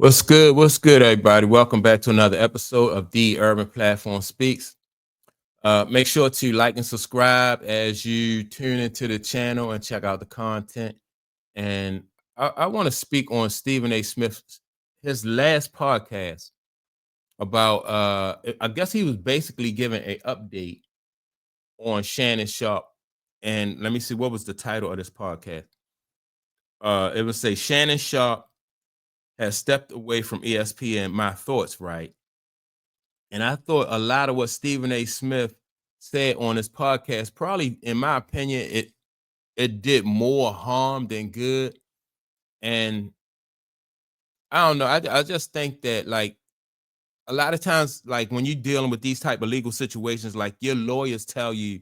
What's good? What's good, everybody? Welcome back to another episode of The Urban Platform Speaks. Make sure to like and subscribe as you tune into the channel and check out the content. And I want to speak on Stephen A. Smith's his last podcast about I guess he was basically giving an update on Shannon Sharp. And let me see, what was the title of this podcast? It would say Shannon Sharp has stepped away from ESPN. My thoughts, right? And I thought a lot of what Stephen A. Smith said on his podcast, probably, in my opinion, it did more harm than good. And I don't know. I just think that, like, a lot of times, like, when you're dealing with these type of legal situations, like, your lawyers tell you,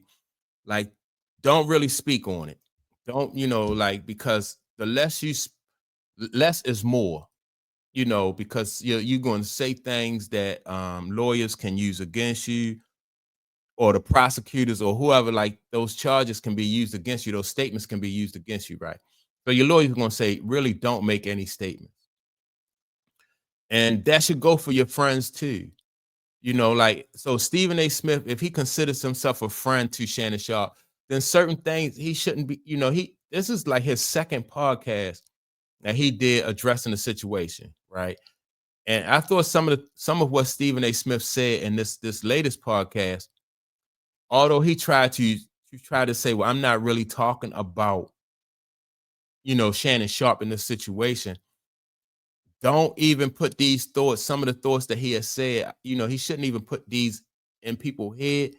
like, don't really speak on it. Don't, like, because the less is more, because you're going to say things that lawyers can use against you, or the prosecutors, or whoever. Like, those charges can be used against you. Those statements can be used against you, right? So your lawyer's going to say, really don't make any statements. And that should go for your friends too. Like, so Stephen A. Smith, if he considers himself a friend to Shannon Sharp, then certain things he shouldn't be, this is like his second podcast that he did addressing the situation, right? And I thought some of what Stephen A. Smith said in this latest podcast, although he tried to say, well, I'm not really talking about, Shannon Sharp in this situation. Don't even put these thoughts, some of the thoughts that he has said, he shouldn't even put these in people's head.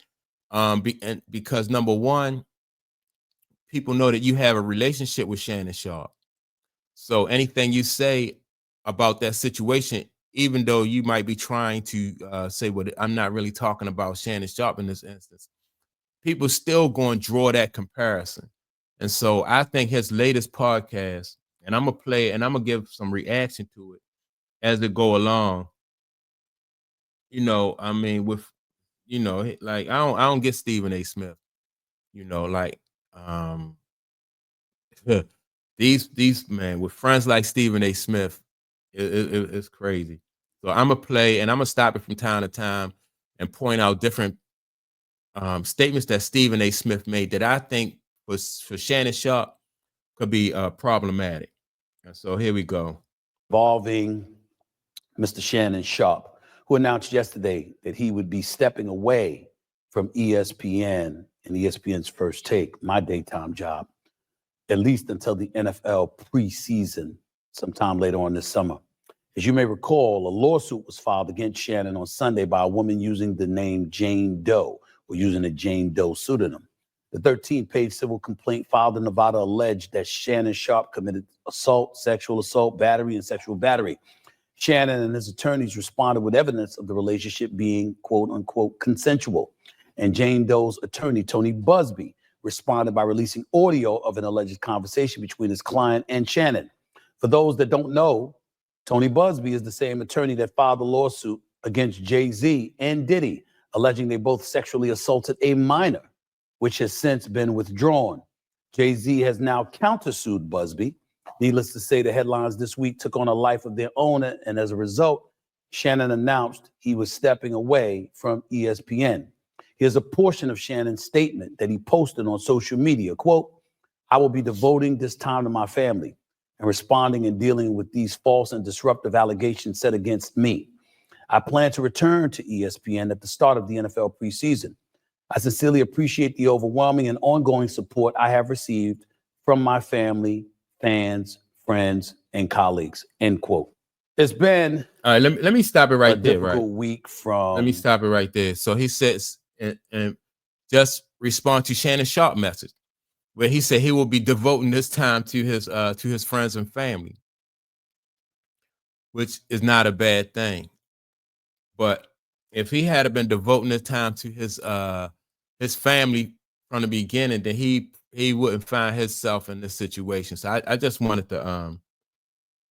Because number one, people know that you have a relationship with Shannon Sharp. So anything you say about that situation, even though you might be trying to say, well, I'm not really talking about Shannon Sharp in this instance, people still going to draw that comparison. And so I think his latest podcast, and I'm going to play and I'm going to give some reaction to it as it go along. I mean, with, like, I don't get Stephen A. Smith, like, these man, with friends like Stephen A. Smith, it's crazy. So I'm going to play and I'm going to stop it from time to time and point out different statements that Stephen A. Smith made that I think was, for Shannon Sharp, could be problematic. And so here we go. Involving Mr. Shannon Sharp, who announced yesterday that he would be stepping away from ESPN and ESPN's First Take, my daytime job, at least until the NFL preseason sometime later on this summer. As you may recall, a lawsuit was filed against Shannon on Sunday by a woman using the name Jane Doe, or using a Jane Doe pseudonym. The 13-page civil complaint filed in Nevada alleged that Shannon Sharp committed assault, sexual assault, battery, and sexual battery. Shannon and his attorneys responded with evidence of the relationship being, quote unquote, consensual. And Jane Doe's attorney, Tony Busby, responded by releasing audio of an alleged conversation between his client and Shannon. For those that don't know, Tony Busby is the same attorney that filed the lawsuit against Jay-Z and Diddy, alleging they both sexually assaulted a minor, which has since been withdrawn. Jay-Z has now countersued Busby. Needless to say, the headlines this week took on a life of their own, and as a result, Shannon announced he was stepping away from ESPN. Here's a portion of Shannon's statement that he posted on social media. Quote, "I will be devoting this time to my family and responding and dealing with these false and disruptive allegations set against me. I plan to return to ESPN at the start of the NFL preseason. I sincerely appreciate the overwhelming and ongoing support I have received from my family, fans, friends, and colleagues," end quote. It's been all right. Let me stop it right a there. Right. difficult week from. Let me stop it right there. So he says, and just respond to Shannon Sharp message, where he said he will be devoting this time to his friends and family, which is not a bad thing. But if he had been devoting this time to his family from the beginning, then he wouldn't find himself in this situation. So I just wanted to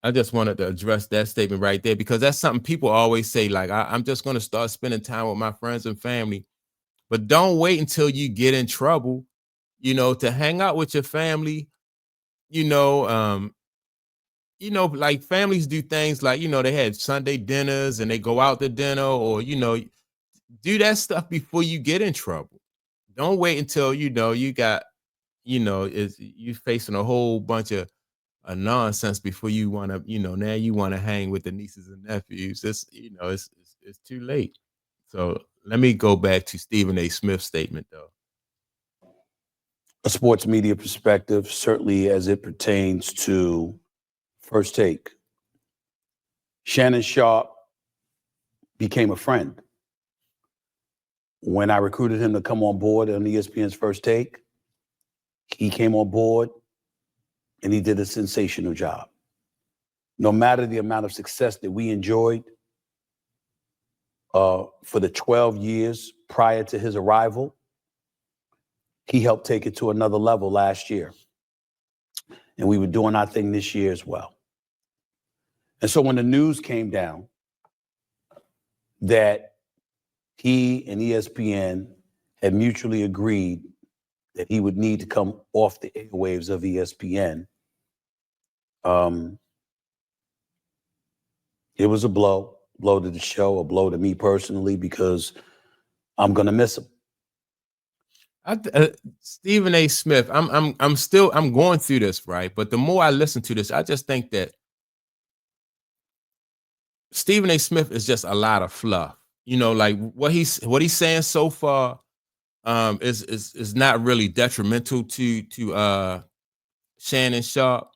address that statement right there, because that's something people always say, like, I'm just going to start spending time with my friends and family. But don't wait until you get in trouble, to hang out with your family, like families do things like, they had Sunday dinners and they go out to dinner, or, do that stuff before you get in trouble. Don't wait until, you got, is you facing a whole bunch of nonsense before you want to, now you want to hang with the nieces and nephews. It's too late. So let me go back to Stephen A. Smith's statement, though. A sports media perspective, certainly as it pertains to First Take. Shannon Sharp became a friend. When I recruited him to come on board on ESPN's First Take, he came on board and he did a sensational job. No matter the amount of success that we enjoyed for the 12 years prior to his arrival, he helped take it to another level last year. And we were doing our thing this year as well. And so when the news came down that he and ESPN had mutually agreed that he would need to come off the airwaves of ESPN, it was a blow to the show, a blow to me personally, because I'm going to miss him. Stephen A. Smith, I'm going through this, right? But the more I listen to this, I just think that Stephen A. Smith is just a lot of fluff. Like what he's saying so far is not really detrimental to Shannon Sharp,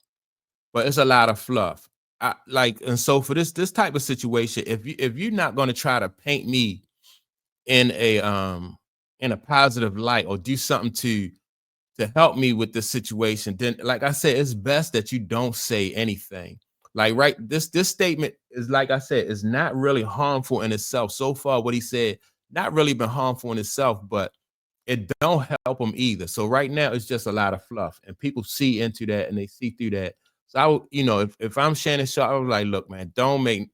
but it's a lot of fluff. And so for this type of situation, if you're not going to try to paint me in a positive light or do something to help me with this situation, then like I said, it's best that you don't say anything. Like, right, this statement is, like I said, is not really harmful in itself. So far, what he said, not really been harmful in itself, but it don't help him either. So right now, it's just a lot of fluff, and people see into that and they see through that. So I would, if I'm Shannon Sharp, I was like, look, man,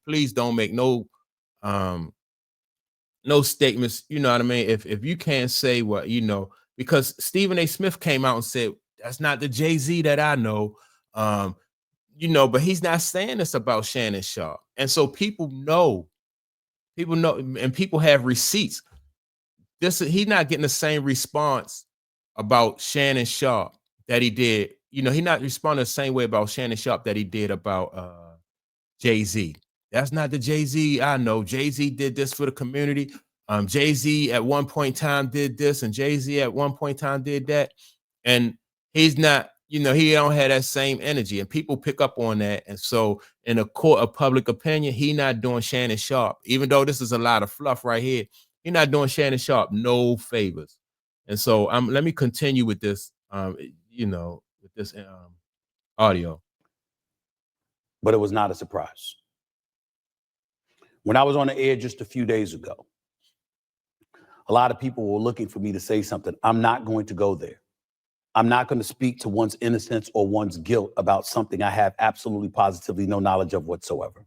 please don't make no statements. You know what I mean? If you can't say what, because Stephen A. Smith came out and said, that's not the Jay-Z that I know. But he's not saying this about Shannon Sharp. And so people know, and people have receipts. He's not getting the same response about Shannon Sharp that he did. He's not responding the same way about Shannon Sharp that he did about Jay-Z. That's not the Jay-Z I know. Jay-Z did this for the community. Jay-Z at one point in time did this, and Jay-Z at one point in time did that. And he's not, he don't have that same energy, and people pick up on that. And so in a court of public opinion, he not doing Shannon Sharp, even though this is a lot of fluff right here, he not doing Shannon Sharp no favors. And so let me continue with this, with this audio. But it was not a surprise. When I was on the air just a few days ago, a lot of people were looking for me to say something. I'm not going to go there. I'm not going to speak to one's innocence or one's guilt about something I have absolutely positively no knowledge of whatsoever.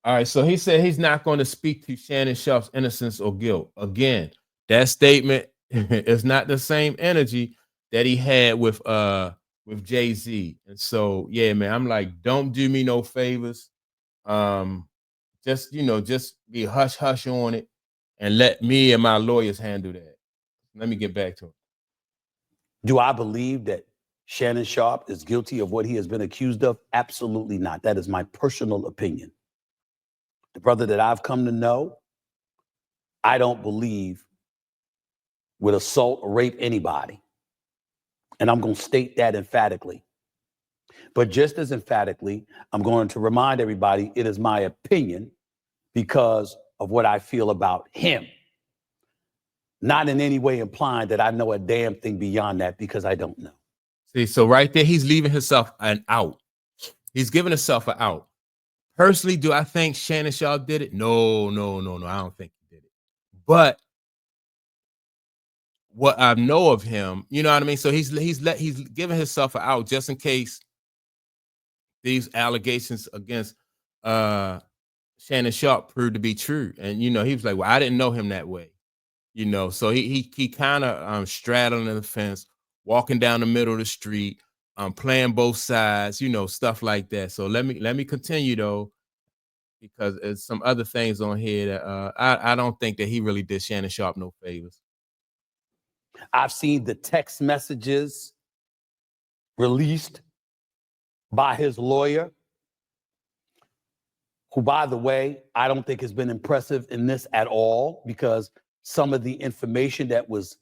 All right, so he said he's not going to speak to Shannon Sharp's innocence or guilt. Again, that statement is not the same energy that he had with Jay-Z. And so, yeah, man, I'm like, don't do me no favors. Just be hush on it and let me and my lawyers handle that. Let me get back to it. Do I believe that Shannon Sharp is guilty of what he has been accused of? Absolutely not. That is my personal opinion. The brother that I've come to know, I don't believe would assault or rape anybody. And I'm going to state that emphatically. But just as emphatically, I'm going to remind everybody it is my opinion because of what I feel about him. Not in any way implying that I know a damn thing beyond that, because I don't know. See, so right there, he's leaving himself an out. He's giving himself an out. Personally, do I think Shannon Sharp did it? No. I don't think he did it. But what I know of him, you know what I mean? So he's giving himself an out just in case these allegations against Shannon Sharp proved to be true. And he was like, well, I didn't know him that way. So he kind of straddling the fence, walking down the middle of the street. playing both sides, stuff like that. So let me continue though, because there's some other things on here that I don't think that he really did Shannon Sharpe no favors. I've seen the text messages released by his lawyer, who, by the way, I don't think has been impressive in this at all, because some of the information that was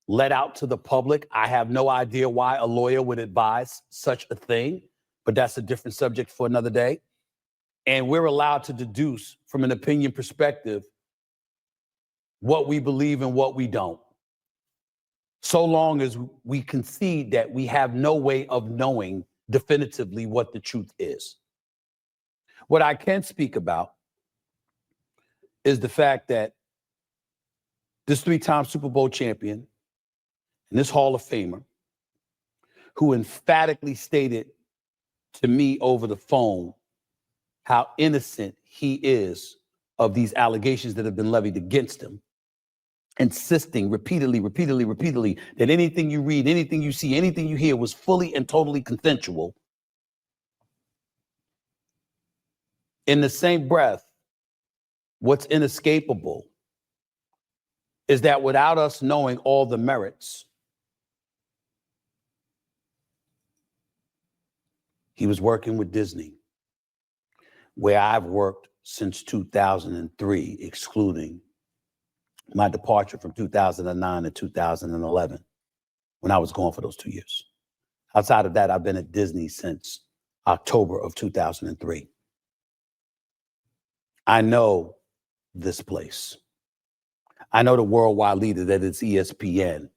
let out to the public, I have no idea why a lawyer would advise such a thing, but that's a different subject for another day. And we're allowed to deduce from an opinion perspective what we believe and what we don't, so long as we concede that we have no way of knowing definitively what the truth is. What I can speak about is the fact that this 3-time Super Bowl champion and this Hall of Famer, who emphatically stated to me over the phone how innocent he is of these allegations that have been levied against him, insisting repeatedly that anything you read, anything you see, anything you hear was fully and totally consensual. In the same breath, what's inescapable is that without us knowing all the merits, he was working with Disney, where I've worked since 2003, excluding my departure from 2009 to 2011, when I was gone for those 2 years. Outside of that, I've been at Disney since October of 2003. I know this place. I know the worldwide leader that is ESPN,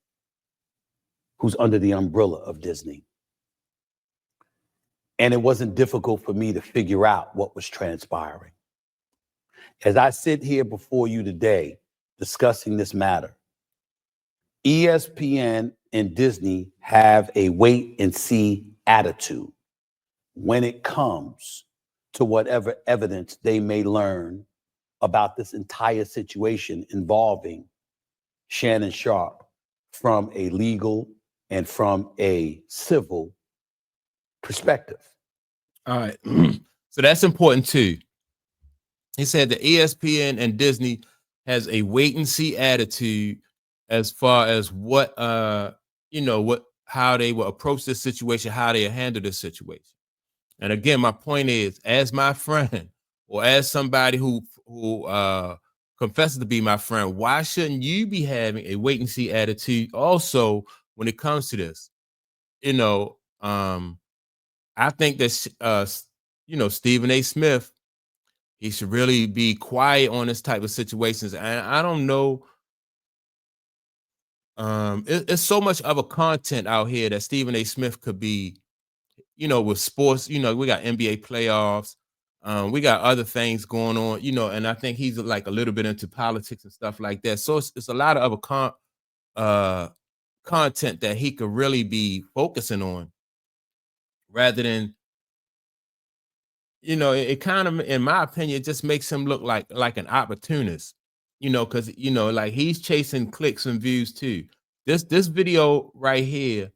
who's under the umbrella of Disney. And it wasn't difficult for me to figure out what was transpiring. As I sit here before you today discussing this matter, ESPN and Disney have a wait and see attitude when it comes to whatever evidence they may learn about this entire situation involving Shannon Sharpe from a legal and from a civil perspective. All right. So that's important too. He said that ESPN and Disney has a wait and see attitude as far as what how they will approach this situation, how they handle this situation. And again, my point is, as my friend or as somebody who confesses to be my friend, why shouldn't you be having a wait and see attitude also when it comes to this? I think that Stephen A. Smith, he should really be quiet on this type of situations. And I don't know. It's so much other content out here that Stephen A. Smith could be, with sports. We got NBA playoffs. We got other things going on, and I think he's like a little bit into politics and stuff like that. So it's a lot of other content that he could really be focusing on, rather than, it kind of, in my opinion, it just makes him look like an opportunist, because like he's chasing clicks and views too. This video right here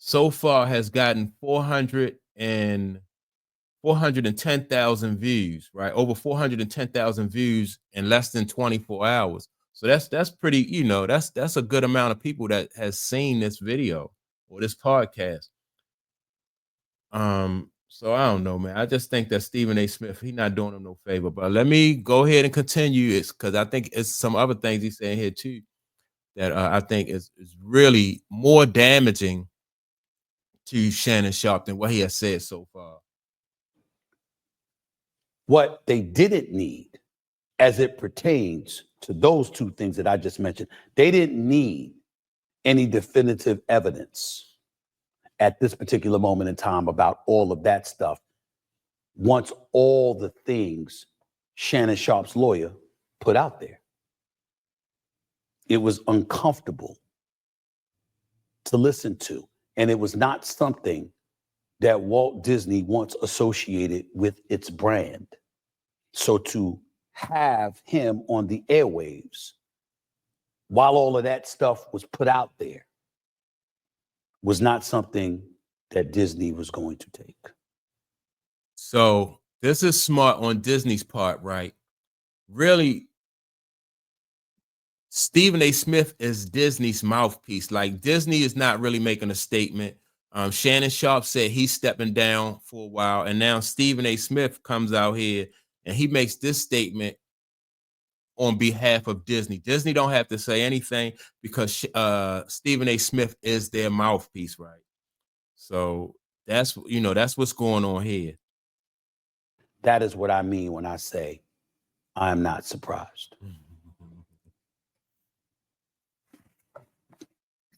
so far has gotten 410,000 views, right? Over 410,000 views in less than 24 hours. So that's pretty, that's a good amount of people that has seen this video or this podcast. So I don't know, man. I just think that Stephen A. Smith, he's not doing him no favor. But let me go ahead and continue. It's because I think it's some other things he's saying here too that I think is really more damaging to Shannon Sharpe than what he has said so far. What they didn't need, as it pertains to those two things that I just mentioned, they didn't need any definitive evidence at this particular moment in time about all of that stuff. Once all the things Shannon Sharpe's lawyer put out there, it was uncomfortable to listen to. And it was not something that Walt Disney once associated with its brand. So to have him on the airwaves while all of that stuff was put out there was not something that Disney was going to take. So this is smart on Disney's part, right? Really, Stephen A. Smith is Disney's mouthpiece. Like, Disney is not really making a statement. Shannon Sharpe said he's stepping down for a while, and now Stephen A. Smith comes out here and he makes this statement on behalf of Disney. Disney don't have to say anything because Stephen A. Smith is their mouthpiece, right? So that's what's going on here. That is what I mean when I say I'm not surprised.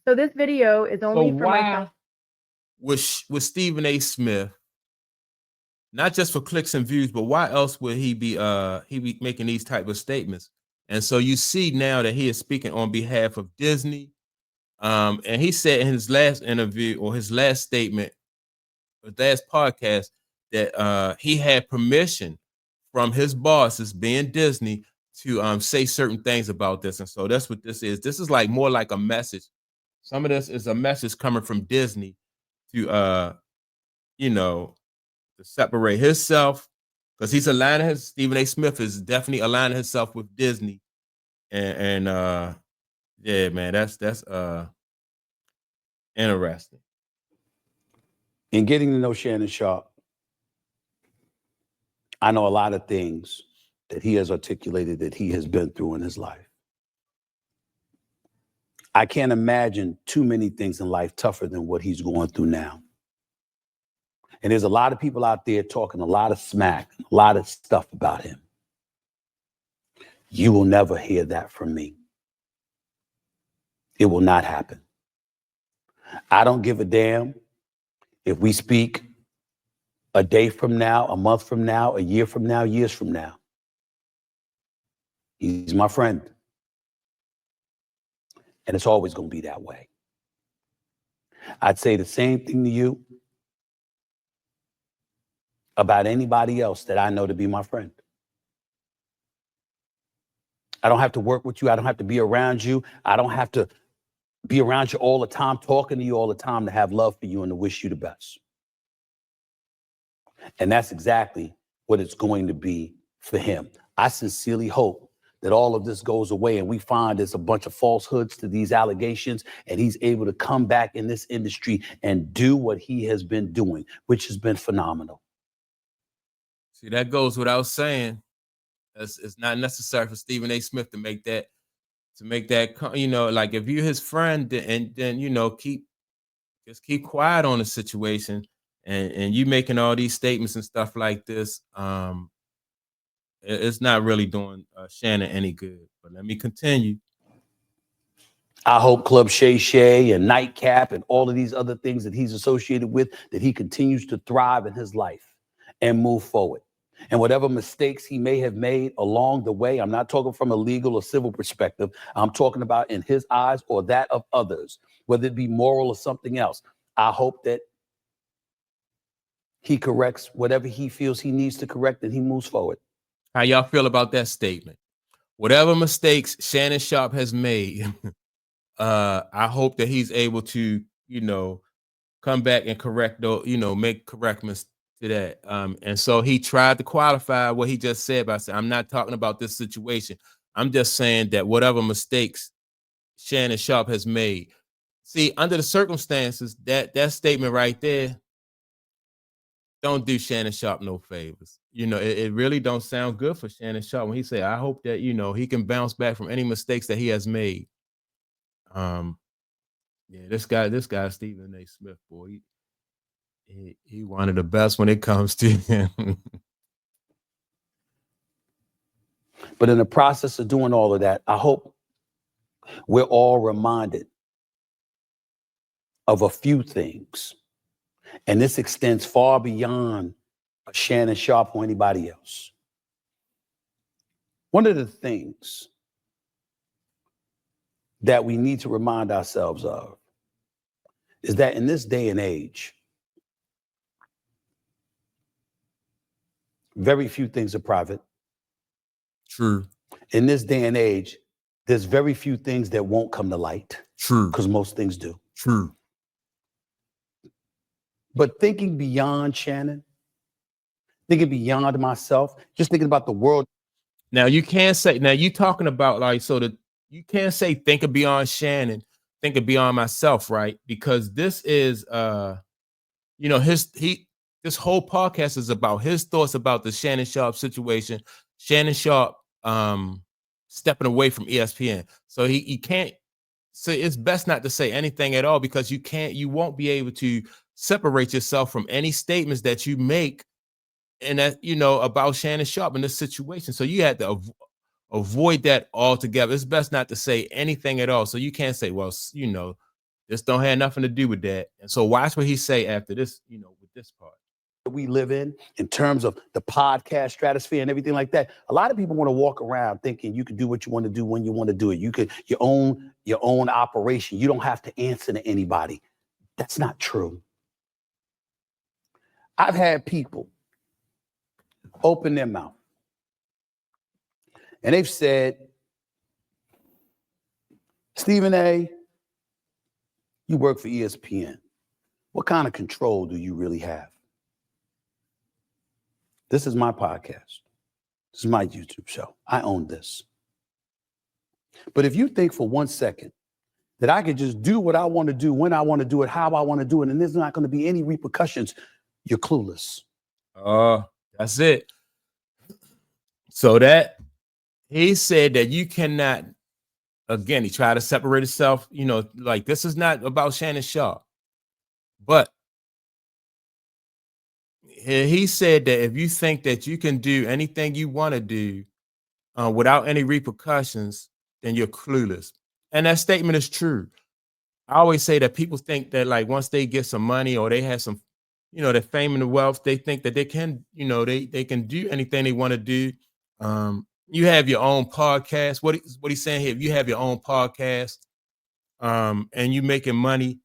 So this video is only for my with Stephen A. Smith, not just for clicks and views, but why else would he be making these type of statements? And so you see now that he is speaking on behalf of Disney. And he said in his last interview or his last statement, his last podcast, that he had permission from his bosses, being Disney, to say certain things about this. And so that's what this is. This is like more like a message. Some of this is a message coming from Disney to to separate himself, because he's aligning Stephen A. Smith is definitely aligning himself with Disney. And yeah, man, that's interesting. In getting to know Shannon Sharpe, I know a lot of things that he has articulated that he has been through in his life. I can't imagine too many things in life tougher than what he's going through now. And there's a lot of people out there talking a lot of smack, a lot of stuff about him. You will never hear that from me. It will not happen. I don't give a damn if we speak a day from now, a month from now, a year from now, years from now. He's my friend. And it's always going to be that way. I'd say the same thing to you about anybody else that I know to be my friend. I don't have to work with you. I don't have to be around you. I don't have to be around you all the time, talking to you all the time, to have love for you and to wish you the best. And that's exactly what it's going to be for him. I sincerely hope that all of this goes away and we find there's a bunch of falsehoods to these allegations, and he's able to come back in this industry and do what he has been doing, which has been phenomenal. See, that goes without saying. It's not necessary for Stephen A. Smith to make that, like, if you're his friend, then keep quiet on the situation, and you making all these statements and stuff like this. It's not really doing Shannon any good. But let me continue. I hope Club Shay Shay and Nightcap and all of these other things that he's associated with, that he continues to thrive in his life and move forward. And whatever mistakes he may have made along the way, I'm not talking from a legal or civil perspective. I'm talking about in his eyes or that of others, whether it be moral or something else. I hope that he corrects whatever he feels he needs to correct and he moves forward. How y'all feel about that statement? Whatever mistakes Shannon Sharpe has made, I hope that he's able to, come back and correct those, make corrections to that. And so he tried to qualify what he just said by saying, I'm not talking about this situation. I'm just saying that whatever mistakes Shannon Sharpe has made. See, under the circumstances, that statement right there don't do Shannon Sharpe no favors. It really don't sound good for Shannon Sharpe when he say, I hope that, he can bounce back from any mistakes that he has made. Yeah, this guy, Stephen A. Smith, boy, he one of the best when it comes to him. But in the process of doing all of that, I hope we're all reminded of a few things. And this extends far beyond Shannon Sharpe or anybody else. One of the things that we need to remind ourselves of is that in this day and age, very few things are private. True. In this day and age, there's very few things that won't come to light. True. Because most things do. True. But thinking beyond Shannon, thinking beyond myself, just thinking about the world. Now you can't say, now you talking about like, so that you can't say thinking beyond Shannon, thinking beyond myself, right? Because this is you know, this whole podcast is about his thoughts about the Shannon Sharp situation. Shannon Sharp stepping away from ESPN. So he can't, so it's best not to say anything at all, because you won't be able to separate yourself from any statements that you make and that, you know, about Shannon Sharp in this situation. So you had to avoid that altogether. It's best not to say anything at all. So you can't say, well, you know, this don't have nothing to do with that. And so watch what he say after this, you know, with this part. We live in terms of the podcast stratosphere and everything like that. A lot of people want to walk around thinking you can do what you want to do when you want to do it. You could your own operation. You don't have to answer to anybody. That's not true. I've had people open their mouth and they've said, Stephen A., you work for ESPN. What kind of control do you really have? This is my podcast. This is my YouTube show. I own this. But if you think for 1 second that I could just do what I want to do, when I want to do it, how I want to do it, and there's not going to be any repercussions, you're clueless. That's it. So that he said that you cannot, again, he tried to separate himself, you know, like this is not about Shannon Sharp. But he said that if you think that you can do anything you want to do without any repercussions, then you're clueless. And that statement is true. I always say that people think that like once they get some money or they have some, you know, the fame and the wealth, they think that they can, you know, they can do anything they want to do. You have your own podcast. What he's saying here, if you have your own podcast and you making money,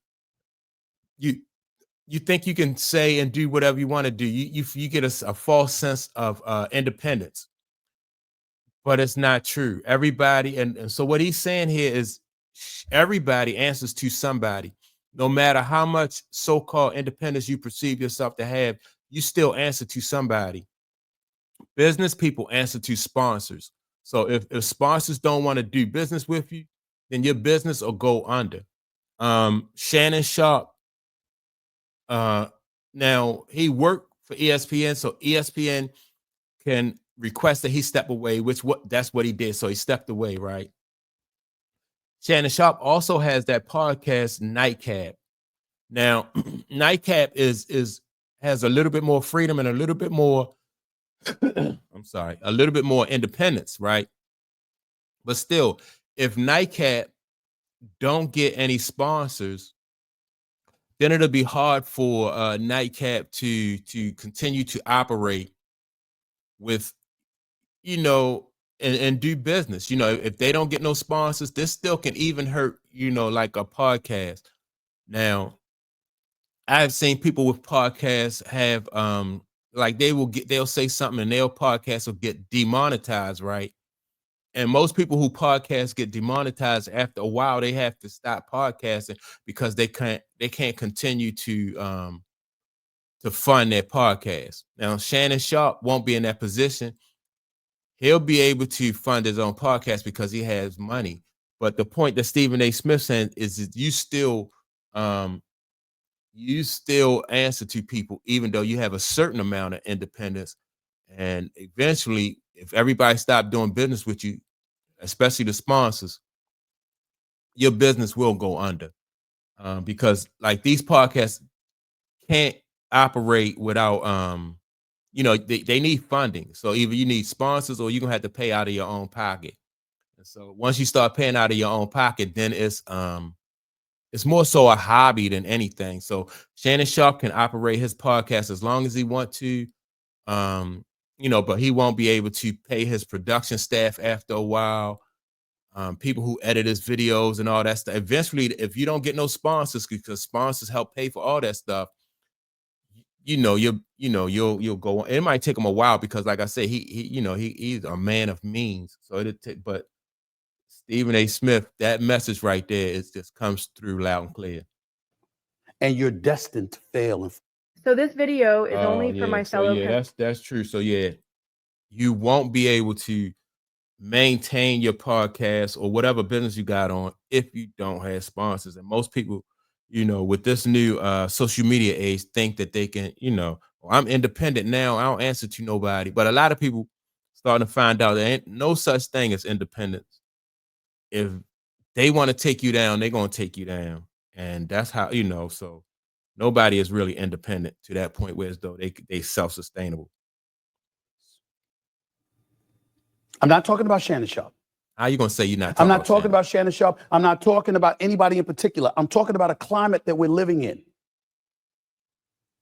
you think you can say and do whatever you want to do. You get a false sense of independence, but it's not true. Everybody, and so what he's saying here is everybody answers to somebody. No matter how much so-called independence you perceive yourself to have, you still answer to somebody. Business people answer to sponsors. So if sponsors don't want to do business with you, then your business will go under. Shannon Sharp, now he worked for ESPN, so ESPN can request that he step away, that's what he did. So he stepped away, right? Shannon Sharp also has that podcast Nightcap. Now, Nightcap has a little bit more freedom and a little bit more a little bit more independence, right? But still, if Nightcap don't get any sponsors, then it'll be hard for Nightcap to continue to operate with, you know, and do business. You know, if they don't get no sponsors, this still can even hurt, you know, like a podcast. Now, I've seen people with podcasts have like they'll say something and their podcast will get demonetized, right? And most people who podcast get demonetized after a while, they have to stop podcasting because they can't continue to fund their podcast. Now, Shannon Sharp won't be in that position. He'll be able to fund his own podcast because he has money. But the point that Stephen A. Smith said is that you still answer to people, even though you have a certain amount of independence. And eventually, if everybody stopped doing business with you, especially the sponsors, your business will go under because like these podcasts can't operate without, you know, they need funding. So either you need sponsors or you're going to have to pay out of your own pocket. And so once you start paying out of your own pocket, then it's more so a hobby than anything. So Shannon Sharp can operate his podcast as long as he wants to, you know, but he won't be able to pay his production staff after a while. People who edit his videos and all that stuff. Eventually, if you don't get no sponsors, because sponsors help pay for all that stuff, you'll go on. It might take him a while because, like I said, he's a man of means. So it'll take, but Stephen A. Smith, that message right there just comes through loud and clear. And you're destined to fail. So this video is only for my fellow. That's true. So yeah, you won't be able to maintain your podcast or whatever business you got on if you don't have sponsors. And most people, with this new social media age, think that they can, "Oh, I'm independent now, I don't answer to nobody." But a lot of people starting to find out there ain't no such thing as independence. If they want to take you down, they're going to take you down. And that's how, so nobody is really independent to that point where as though they self-sustainable. I'm not talking about Shannon Sharp. How you going to say you're not I'm not talking about Shannon Sharp. I'm not talking about anybody in particular. I'm talking about a climate that we're living in.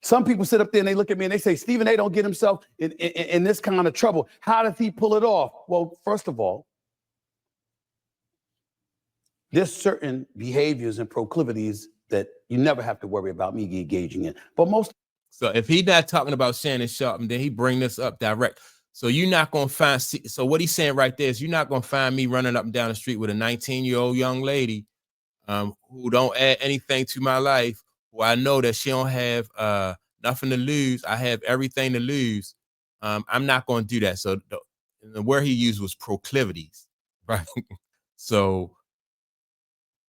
Some people sit up there and they look at me and they say, Stephen A. don't get himself in this kind of trouble. How does he pull it off? Well, first of all, there's certain behaviors and proclivities that you never have to worry about me engaging in. But so if he's not talking about Shannon Sharp, and then he bring this up direct. So you're not going to find, so what he's saying right there is you're not going to find me running up and down the street with a 19-year-old young lady who don't add anything to my life, who I know that she don't have nothing to lose. I have everything to lose. I'm not going to do that. So the word he used was proclivities, right? So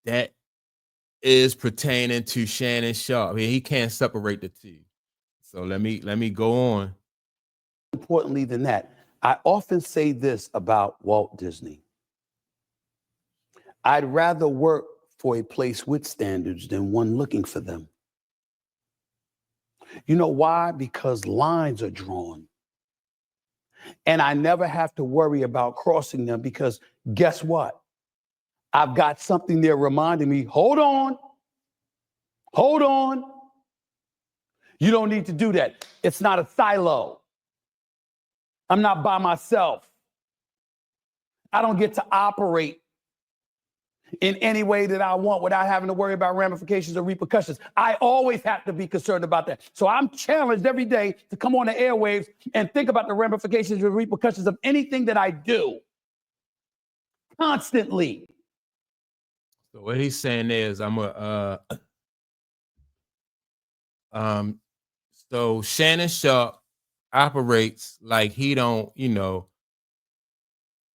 that is pertaining to Shannon Sharp. He can't separate the two. So let me go on. Importantly than that, I often say this about Walt Disney. I'd rather work for a place with standards than one looking for them. You know why? Because lines are drawn. And I never have to worry about crossing them because guess what? I've got something there reminding me, hold on. You don't need to do that. It's not a silo. I'm not by myself. I don't get to operate in any way that I want without having to worry about ramifications or repercussions. I always have to be concerned about that. So I'm challenged every day to come on the airwaves and think about the ramifications and repercussions of anything that I do constantly. So what he's saying is so Shannon Sharp operates like he don't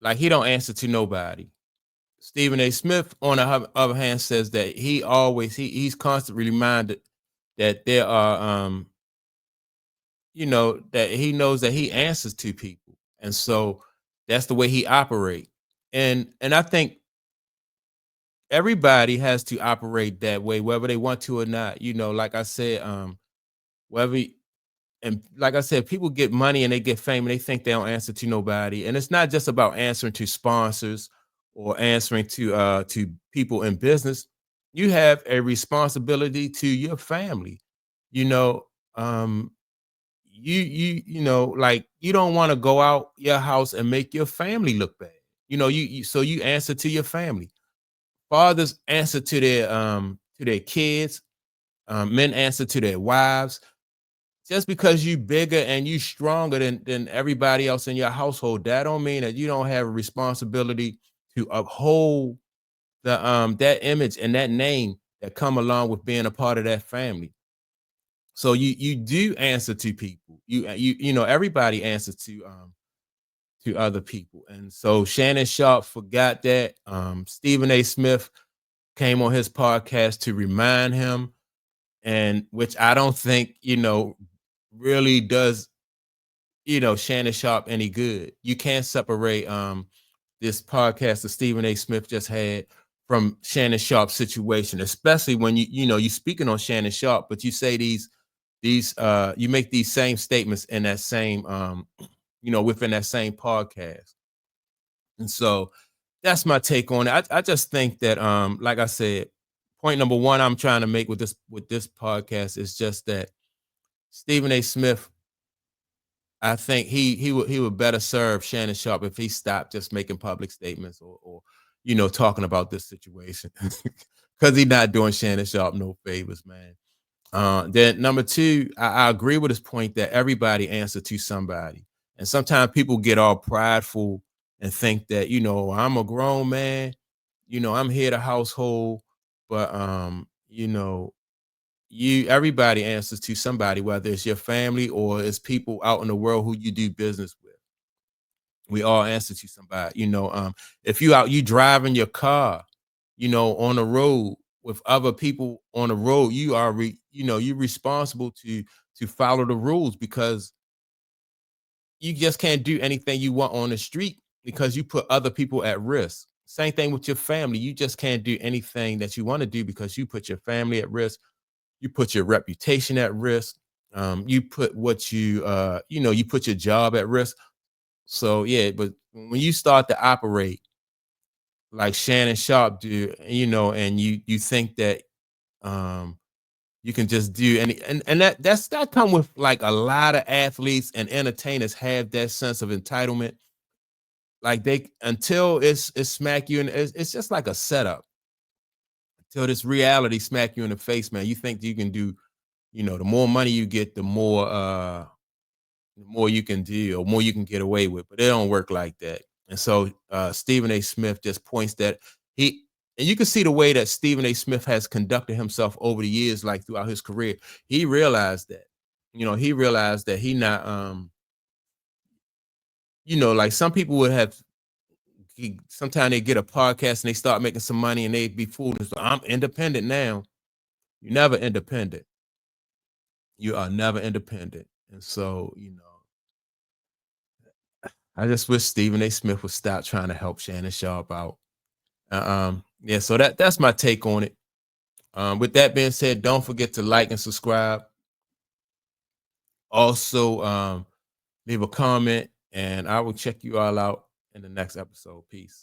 answer to nobody. Stephen A. Smith, on the other hand, says that he's constantly reminded that there are that he knows that he answers to people. And so that's the way he operates. And I think everybody has to operate that way, whether they want to or not. Like I said, and like I said, people get money and they get fame and they think they don't answer to nobody. And it's not just about answering to sponsors or answering to people in business. You have a responsibility to your family. Like you don't want to go out your house and make your family look bad. So you answer to your family. Fathers answer to their kids. Men answer to their wives. Just because you bigger and you stronger than everybody else in your household, that don't mean that you don't have a responsibility to uphold the that image and that name that come along with being a part of that family. So you do answer to people. Everybody answers to other people. And so Shannon Sharp forgot that. Stephen A. Smith came on his podcast to remind him, and which I don't think really does Shannon Sharp any good. You can't separate this podcast that Stephen A. Smith just had from Shannon Sharp's situation, especially when you're speaking on Shannon Sharp, but you say these you make these same statements in that same within that same podcast. And so that's my take on it. I just think that like I said, point number one I'm trying to make with this podcast is just that Stephen A. Smith, I think he would better serve Shannon Sharp if he stopped just making public statements or talking about this situation, because he's not doing Shannon Sharp no favors, man. Then number two, I agree with his point that everybody answers to somebody, and sometimes people get all prideful and think that I'm a grown man, I'm here to household, but everybody answers to somebody, whether it's your family or it's people out in the world who you do business with. We all answer to somebody. If you driving your car, on the road with other people on the road, you are you're responsible to follow the rules, because you just can't do anything you want on the street because you put other people at risk. Same thing with your family. You just can't do anything that you want to do because you put your family at risk. You put your reputation at risk. You put you put your job at risk. So yeah, but when you start to operate like Shannon Sharp do, and you think that you can just do and that come with like a lot of athletes and entertainers have that sense of entitlement. Like until it's smack you, and it's just like a setup. Until this reality smack you in the face, man. You think you can do, the more money you get, the more you can do, or more you can get away with. But it don't work like that. And so Stephen A. Smith just points that and you can see the way that Stephen A. Smith has conducted himself over the years, like throughout his career. He realized that, he not, like some people would have, sometimes they get a podcast and they start making some money and they be foolish. I'm independent now. You're never independent. You are never independent. And so, I just wish Stephen A. Smith would stop trying to help Shannon Sharp out. Yeah, so that's my take on it. With that being said, don't forget to like and subscribe. Also, leave a comment, and I will check you all out in the next episode. Peace.